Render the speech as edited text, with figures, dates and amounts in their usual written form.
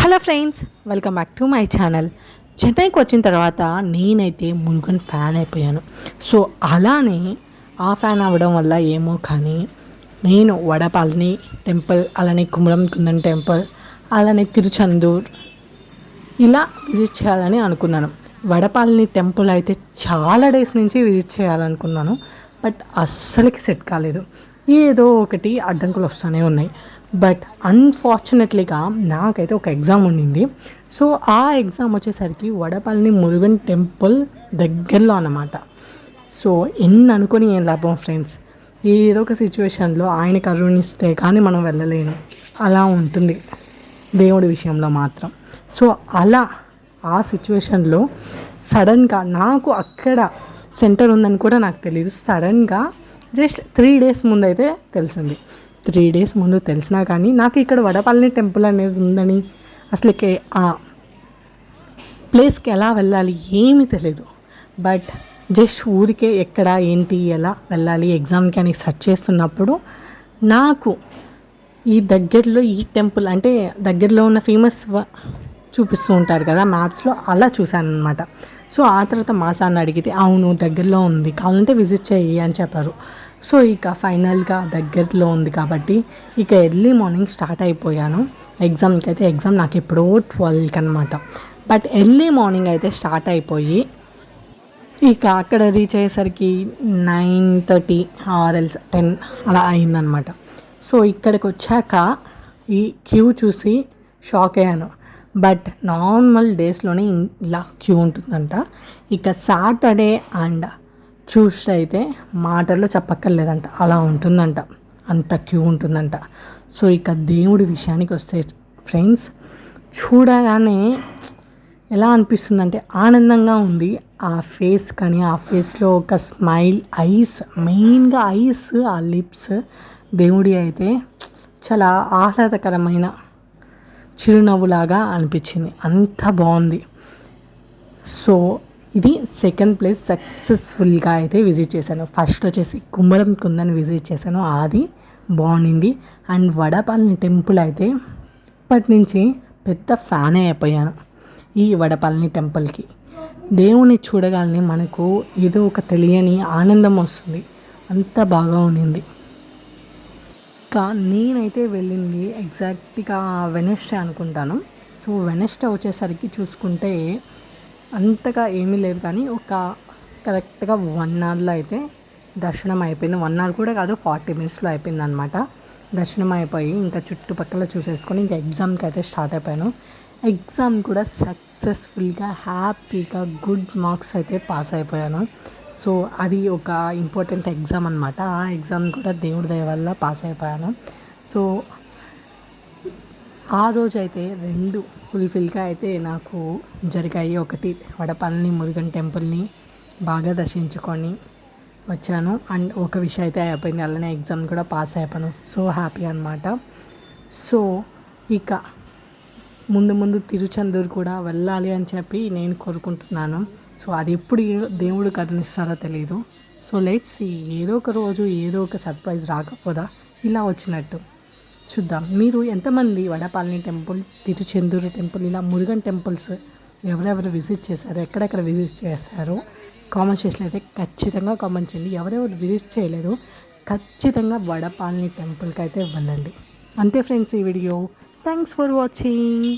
Hello friends, welcome back to my channel. చెన్నైకి వచ్చిన తర్వాత నేనైతే మురుగన్ ఫ్యాన్ అయిపోయాను. సో అలానే ఆ ఫ్యాన్ అవ్వడం వల్ల ఏమో కానీ నేను వడపళని టెంపుల్, అలానే కుమరం కుందన్ టెంపుల్, అలానే తిరుచందూర్ ఇలా విజిట్ చేయాలని అనుకున్నాను. వడపళని టెంపుల్ అయితే చాలా డేస్ నుంచి విజిట్ చేయాలనుకున్నాను, బట్ అస్సలకి సెట్ కాలేదు. ఏదో ఒకటి అడ్డంకులు వస్తూనే ఉన్నాయి. బట్ అన్ఫార్చునేట్లీగా నాకైతే ఒక ఎగ్జామ్ ఉండింది. సో ఆ ఎగ్జామ్ వచ్చేసరికి వడపళని మురుగన్ టెంపుల్ దగ్గరలో అన్నమాట. సో ఎన్ని అనుకొని ఏం లాభం ఫ్రెండ్స్, ఏదో ఒక సిచ్యువేషన్లో ఆయన కరుణిస్తే కానీ మనం వెళ్ళలేను, అలా ఉంటుంది దేవుడి విషయంలో మాత్రం. సో అలా ఆ సిచ్యువేషన్లో సడన్గా నాకు అక్కడ సెంటర్ ఉందని కూడా నాకు తెలియదు. సడన్గా జస్ట్ 3 days ముందు అయితే తెలిసింది. 3 days ముందు తెలిసినా కానీ నాకు ఇక్కడ వడపళని టెంపుల్ అనేది ఉందని, అసలుకి ఆ ప్లేస్కి ఎలా వెళ్ళాలి ఏమీ తెలియదు. బట్ జస్ట్ ఊరికే ఎక్కడ ఏంటి ఎలా వెళ్ళాలి ఎగ్జామ్కి అని సెర్చ్ చేస్తున్నప్పుడు నాకు ఈ దగ్గరలో ఈ టెంపుల్ అంటే దగ్గరలో ఉన్న ఫేమస్ చూపిస్తూ ఉంటారు కదా మ్యాప్స్లో, అలా చూశాను అనమాట. సో ఆ తర్వాత మా సార్ని అడిగితే అవును దగ్గరలో ఉంది, కావాలంటే విజిట్ చేయి అని చెప్పారు. సో ఇక ఫైనల్గా దగ్గరలో ఉంది కాబట్టి ఇక ఎర్లీ మార్నింగ్ స్టార్ట్ అయిపోయాను ఎగ్జామ్కి. అయితే ఎగ్జామ్ నాకు ఎప్పుడో 12కి అనమాట. బట్ ఎర్లీ మార్నింగ్ అయితే స్టార్ట్ అయిపోయి ఇక అక్కడ రీచ్ అయ్యేసరికి 9:30 ఆర్ఎల్స్ 10 అలా అయిందనమాట. సో ఇక్కడికి వచ్చాక ఈ క్యూ చూసి షాక్ అయ్యాను. బట్ నార్మల్ డేస్లోనే ఇలా క్యూ ఉంటుందంట. ఇక సాటర్డే అండ్ ట్యూస్డే అయితే మాటల్లో చెప్పక్కర్లేదంట, అలా ఉంటుందంట, అంత క్యూ ఉంటుందంట. సో ఇక దేవుడి విషయానికి వస్తే ఫ్రెండ్స్, చూడగానే ఎలా అనిపిస్తుందంటే ఆనందంగా ఉంది ఆ ఫేస్. కానీ ఆ ఫేస్లో ఒక స్మైల్, ఐస్, మెయిన్గా ఐస్, ఆ లిప్స్, దేవుడి అయితే చాలా ఆహ్లాదకరమైన చిరునవ్వులాగా అనిపించింది, అంత బాగుంది. సో ఇది సెకండ్ ప్లేస్ సక్సెస్ఫుల్గా అయితే విజిట్ చేశాను. ఫస్ట్ వచ్చేసి కుమరం కుందని విజిట్ చేశాను, అది బాగుండింది. అండ్ వడపళని టెంపుల్ అయితే ఇప్పటి నుంచి పెద్ద ఫ్యాన్ అయిపోయాను ఈ వడపళని టెంపుల్కి. దేవుని చూడగానే మనకు ఏదో ఒక తెలియని ఆనందం వస్తుంది, అంత బాగా ఉండింది. ఇంకా నేనైతే వెళ్ళింది ఎగ్జాక్ట్గా వెనస్డే అనుకుంటాను. సో వెనస్డే వచ్చేసరికి చూసుకుంటే అంతగా ఏమీ లేదు, కానీ ఒక కరెక్ట్గా 1 hourలో అయితే దర్శనం అయిపోయింది. 1 hour కూడా కాదు, 40 minutesలో అయిపోయింది అనమాట. దర్శనం అయిపోయి ఇంకా చుట్టుపక్కల చూసేసుకొని ఇంకా ఎగ్జామ్కి అయితే స్టార్ట్ అయిపోయాను. ఎగ్జామ్ కూడా సక్సెస్ఫుల్గా హ్యాపీగా గుడ్ మార్క్స్ అయితే పాస్ అయిపోయాను. సో అది ఒక ఇంపార్టెంట్ ఎగ్జామ్ అనమాట. ఆ ఎగ్జామ్ కూడా దేవుడి దయ వల్ల పాస్ అయిపోయాను. సో ఆ రోజు అయితే 2 ఫుల్ఫిల్గా అయితే నాకు జరిగాయి. ఒకటి వడపళని మురుగన్ టెంపుల్ని బాగా దర్శించుకొని వచ్చాను, అండ్ ఒక విషయం అయితే అయిపోయింది, అలానే ఎగ్జామ్ కూడా పాస్ అయిపోయాను. సో హ్యాపీ అనమాట. సో ఇక ముందు తిరుచందూర్ కూడా వెళ్ళాలి అని చెప్పి నేను కోరుకుంటున్నాను. సో అది ఎప్పుడు దేవుడు కరుణిస్తారో తెలీదు. సో లెట్స్ సీ, ఏదో ఒక రోజు ఏదో ఒక సర్ప్రైజ్ రాకపోదా ఇలా వచ్చినట్టు చూద్దాం. మీరు ఎంతమంది వడపళని టెంపుల్, తిరుచెందూరు టెంపుల్, ఇలా మురుగన్ టెంపుల్స్ ఎవరెవరు విజిట్ చేశారో, ఎక్కడెక్కడ విజిట్ చేశారో కామెంట్ సెక్షన్లో అయితే ఖచ్చితంగా కామెంట్ చేయండి. ఎవరెవరు విజిట్ చేయలేదో ఖచ్చితంగా వడపళని టెంపుల్కి అయితే వెళ్ళండి. అంతే ఫ్రెండ్స్ ఈ వీడియో. Thanks for watching.